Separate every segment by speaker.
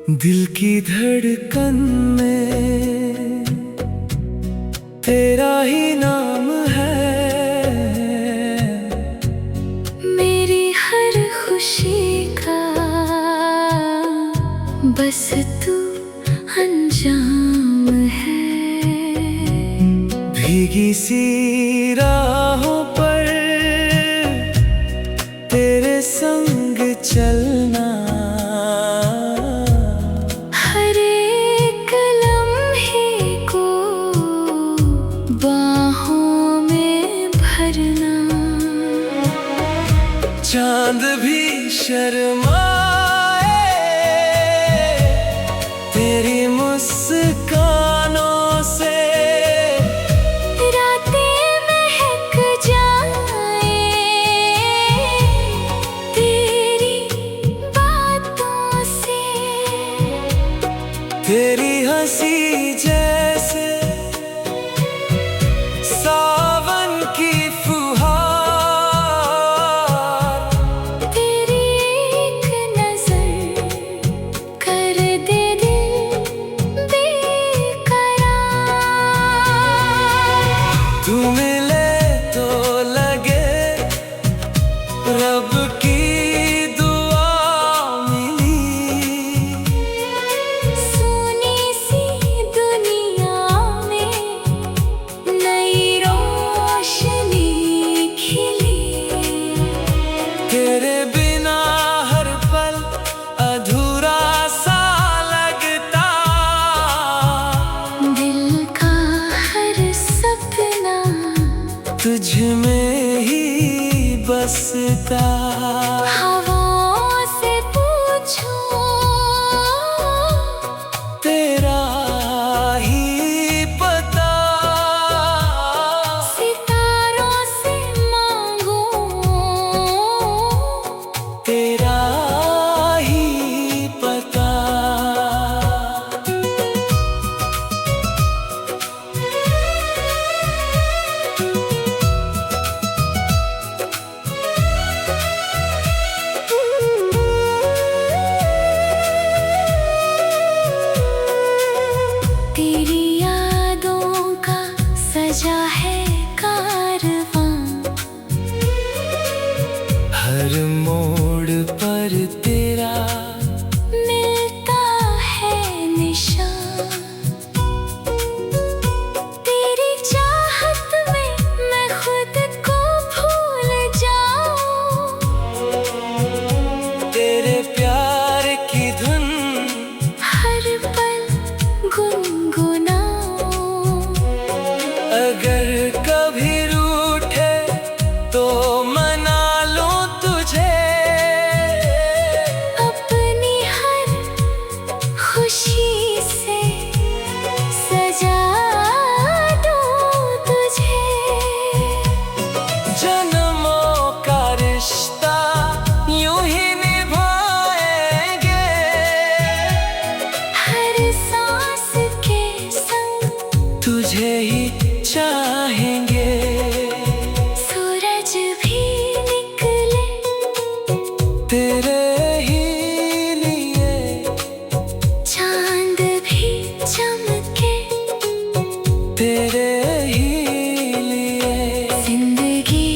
Speaker 1: दिल की धड़कन में तेरा ही नाम है,
Speaker 2: मेरी हर खुशी का बस तू अंजाम है।
Speaker 1: भीगी सी राहों पर तेरे संग चलना,
Speaker 2: हर एक लम्हे को बाहों में भरना।
Speaker 1: चांद भी शर्माए तेरी मुस्कानों से,
Speaker 2: रातें महक जाए तेरी बातों से।
Speaker 1: तेरी हंसी जैसे सावन की फुहार,
Speaker 2: तेरी एक नजर कर दे दिल बेकरार।
Speaker 1: तू मिले तो लगे रब की दुआ मिली,
Speaker 2: सोनी सी दुनिया में नई रोशनी खिली।
Speaker 1: तेरे बिना हर पल अधूरा सा लगता,
Speaker 2: दिल का हर सपना
Speaker 1: तुझ में ही बसता।
Speaker 2: हवाओं से पूछो
Speaker 1: तेरा ही पता,
Speaker 2: सितारों से मांगो
Speaker 1: तेरा ही पता।
Speaker 2: तेरी यादों का सजा है कारवां,
Speaker 1: हर मोड़ पर तेरा
Speaker 2: मिलता है निशान। तेरी चाहत में मैं खुद को भूल जाऊं,
Speaker 1: तेरे प्यार की धुन
Speaker 2: हर पल गुनगुनाऊं।
Speaker 1: अगर कभी रूठे तो मना लूं तुझे,
Speaker 2: अपनी हर खुशी से सजा दूं तुझे।
Speaker 1: जन्मों का रिश्ता यूं ही निभाएंगे,
Speaker 2: हर सांस के संग
Speaker 1: तुझे ही चाहेंगे।
Speaker 2: सूरज भी निकले
Speaker 1: तेरे ही लिए,
Speaker 2: चांद भी चमके
Speaker 1: तेरे ही लिए,
Speaker 2: जिंदगी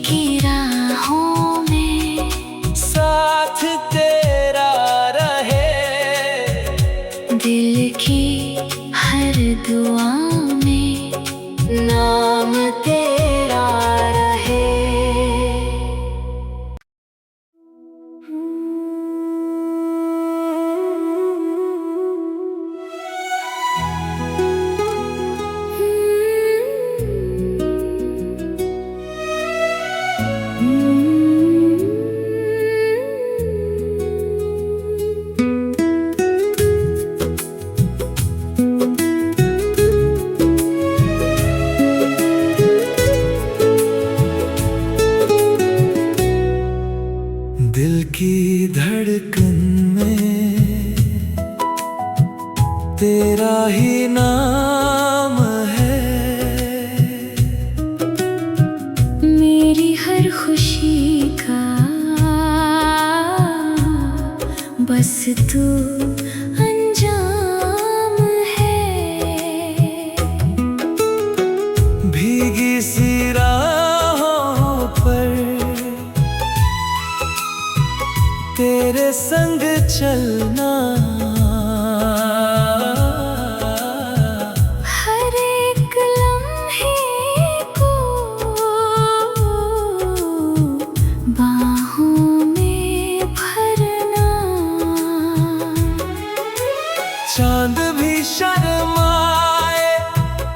Speaker 2: की राहों में
Speaker 1: साथ तेरा रहे,
Speaker 2: दिल की हर दुआ में नाम तेरा रहे।
Speaker 1: दिल की धड़कन में तेरा ही नाम है,
Speaker 2: मेरी हर खुशी का बस तू
Speaker 1: संग चलना।
Speaker 2: हर एक लम्हे को बाहों में भरना।
Speaker 1: चांद भी शर्माए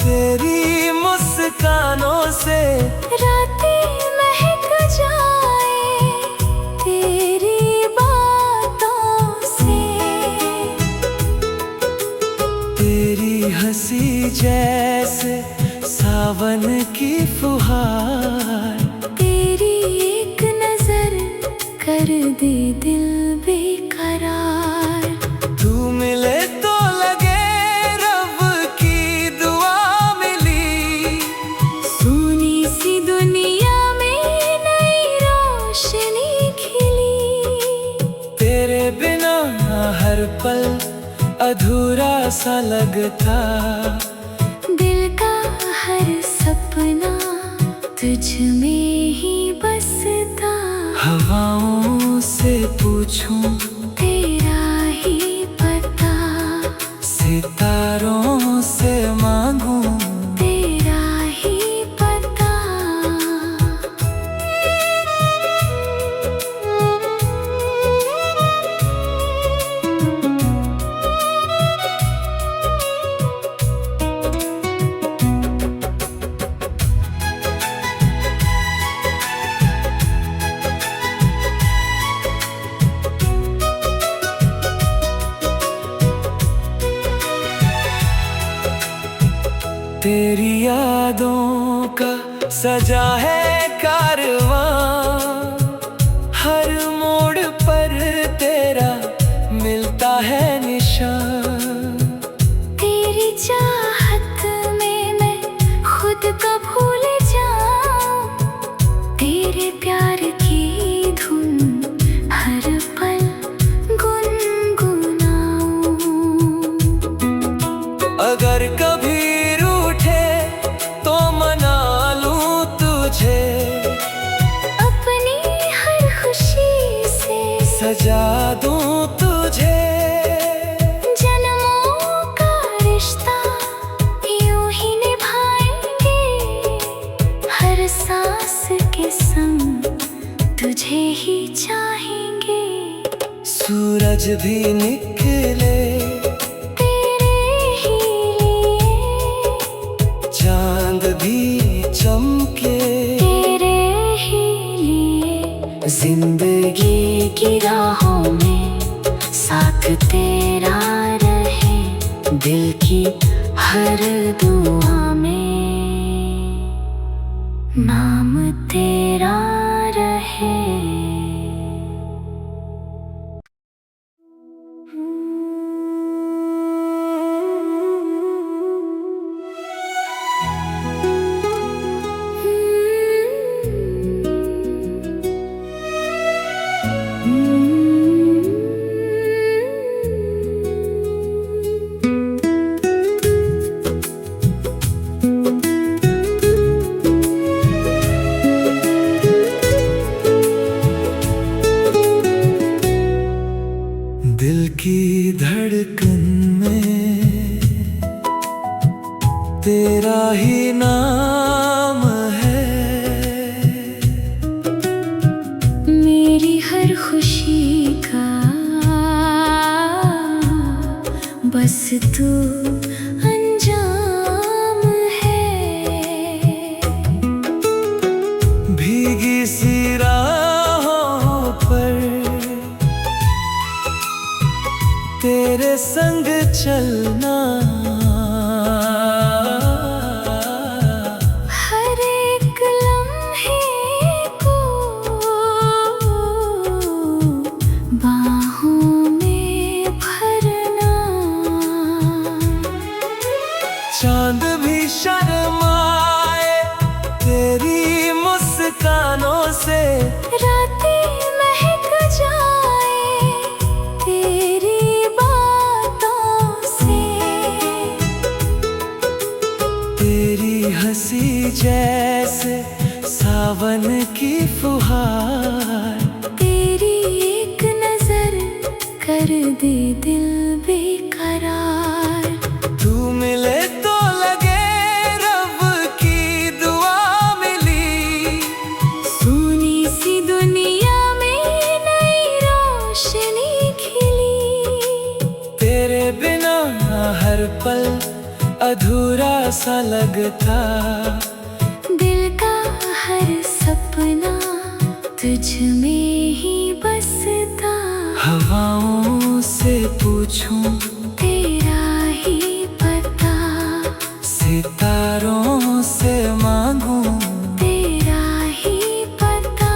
Speaker 1: तेरी मुस्कानों से,
Speaker 2: रातें महक जाए तेरी बातों से।
Speaker 1: तेरी हंसी जैसे सावन की फुहार,
Speaker 2: तेरी एक नजर कर दे दिल बेकरार।
Speaker 1: तू मिले तो लगे रब की दुआ मिली,
Speaker 2: सोनी सी दुनिया में नई रोशनी खिली।
Speaker 1: तेरे बिना हर पल अधूरा सा लगता।
Speaker 2: दिल का हर सपना तुझ में ही बसता।
Speaker 1: हवाओं से पूछूं
Speaker 2: तेरा ही पता,
Speaker 1: सितारों से मांगूं
Speaker 2: तेरा ही पता।
Speaker 1: तेरी यादों का सजा है कारवां, हर मोड़ पर तेरा मिलता है निशान।
Speaker 2: तेरी चाहत में मैं खुद को भूल जाऊं, तेरे प्यार की धुन हर पल गुनगुनाऊं।
Speaker 1: अगर कभी तो मना लूं तुझे,
Speaker 2: अपनी हर खुशी से
Speaker 1: सजा दूं तुझे।
Speaker 2: जन्मों का रिश्ता यूं ही निभाएंगे, हर सांस के संग तुझे ही चाहेंगे।
Speaker 1: सूरज भी निकले
Speaker 2: तेरे ही लिए,
Speaker 1: चांद भी चमके
Speaker 2: तेरे ही लिए। जिंदगी की राहों में साथ तेरा रहे, दिल की हर दुआ में नाम तेरा रहे।
Speaker 1: दिल की धड़कन में तेरा ही नाम है।
Speaker 2: मेरी हर खुशी का बस तू अंजाम है।
Speaker 1: भीगी सी राहों पर तेरे संग चलना।
Speaker 2: हर एक लम्हे को बाहों में भरना।
Speaker 1: चांद भी शर्माए तेरी मुस्कानों से,
Speaker 2: रातें महक जाए तेरी बातों से। कर दे दिल बेकरार।
Speaker 1: तू मिले तो लगे रब की दुआ मिली,
Speaker 2: सोनी सी दुनिया में नई रोशनी खिली।
Speaker 1: तेरे बिना हर पल अधूरा सा लगता,
Speaker 2: दिल का हर सपना तुझ में ही बसता।
Speaker 1: हवाओं से पूछूं
Speaker 2: तेरा ही पता,
Speaker 1: सितारों से मांगूं
Speaker 2: तेरा ही पता।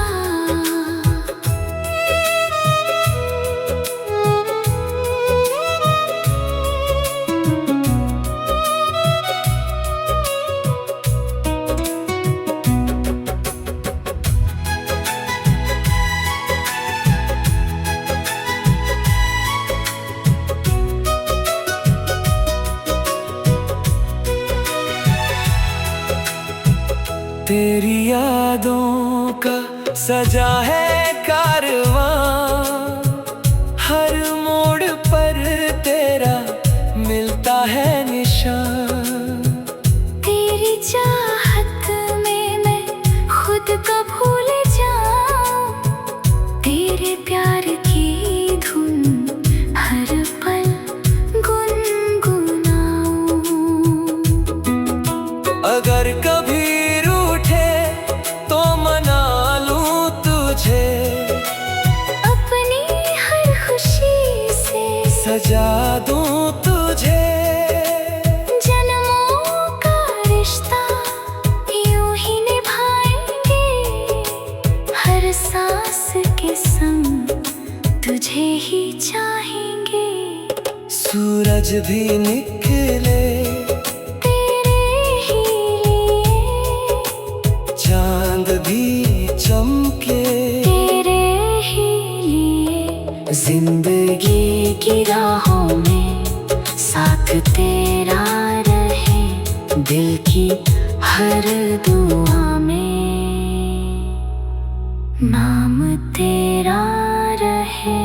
Speaker 1: तेरी यादों का सजा है कारवां, हर मोड़ पर तेरा मिलता है निशान।
Speaker 2: तेरी चाहत में मैं खुद को भूल जाऊं, तेरे प्यार की धुन हर पल गुनगुनाऊं।
Speaker 1: अगर कभी
Speaker 2: अपनी हर खुशी से
Speaker 1: सजा दूं तुझे,
Speaker 2: जन्मों का रिश्ता यूं ही निभाएंगे। हर सांस के संग तुझे ही चाहेंगे।
Speaker 1: सूरज भी निकले
Speaker 2: तेरे ही लिए,
Speaker 1: चांद भी चमके
Speaker 2: जिंदगी की राहों में साथ तेरा रहे। दिल की हर दुआ में नाम तेरा रहे।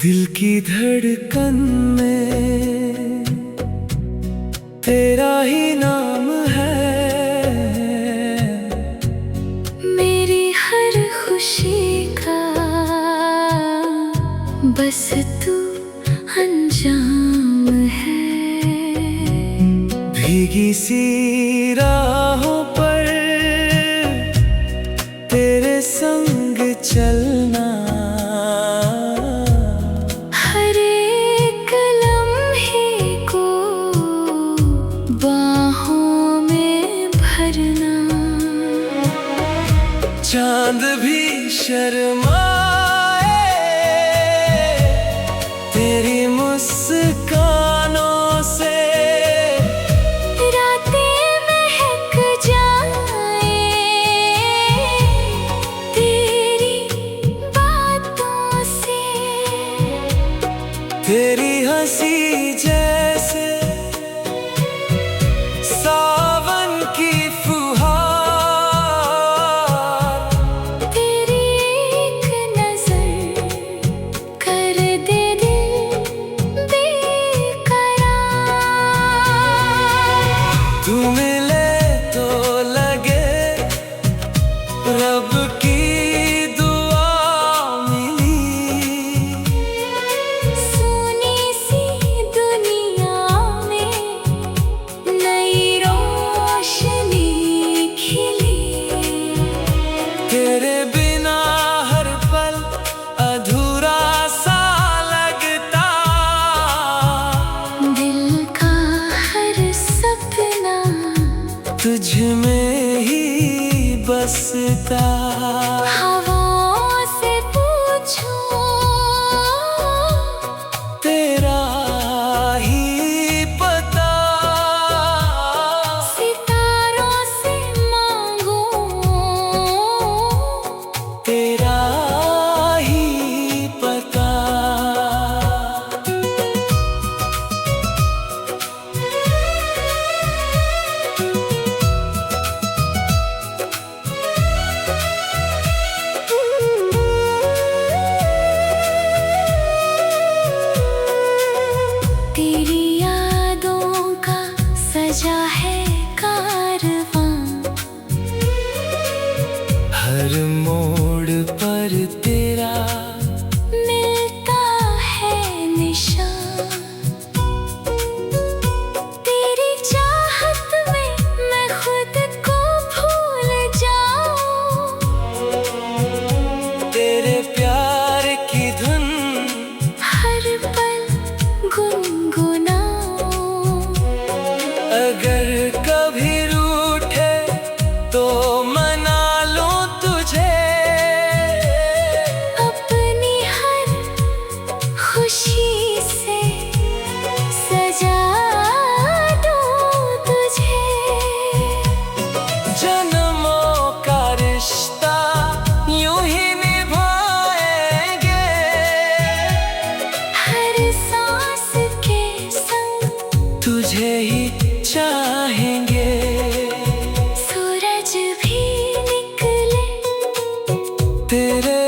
Speaker 1: दिल की धड़कन में तेरा ही नाम है,
Speaker 2: मेरी हर खुशी का बस तू अंजाम है।
Speaker 1: भीगी सी राहों पर तेरे संग चलना,
Speaker 2: हर एक लम्हे को बाहों में भरना।
Speaker 1: चांद भी शर्माए तेरी मुस्कानों से,
Speaker 2: रातें महक जाए तेरी बातों से।
Speaker 1: तेरी हंसी जैसे सावन की फुहार,
Speaker 2: तेरी एक नजर कर दे दिल बेकरार।
Speaker 1: तू मिले तो लगे रब की दुआ मिली,
Speaker 2: सोनी सी दुनिया में नई रोशनी खिली।
Speaker 1: तेरे बिना हर पल अधूरा सा लगता,
Speaker 2: दिल का हर सपना
Speaker 1: तुझ में ही बसता।
Speaker 2: हवा
Speaker 1: तेरा ही पता।
Speaker 2: तेरी यादों का सजा है कारवां,
Speaker 1: हर मोड़ पर तेरा
Speaker 2: मिलता है निशान। तेरी चाहत में मैं खुद को भूल जाऊं,
Speaker 1: तेरे प्यार की धुन
Speaker 2: हर पल गुनगुनाऊं।
Speaker 1: अगर कभी रूठे तो मना लूं तुझे,
Speaker 2: अपनी हर खुशी से सजा दूं तुझे।
Speaker 1: जन्मों का रिश्ता यूं ही निभाएंगे,
Speaker 2: हर सांस के संग
Speaker 1: तुझे ही चाहेंगे।
Speaker 2: सूरज भी निकले
Speaker 1: तेरे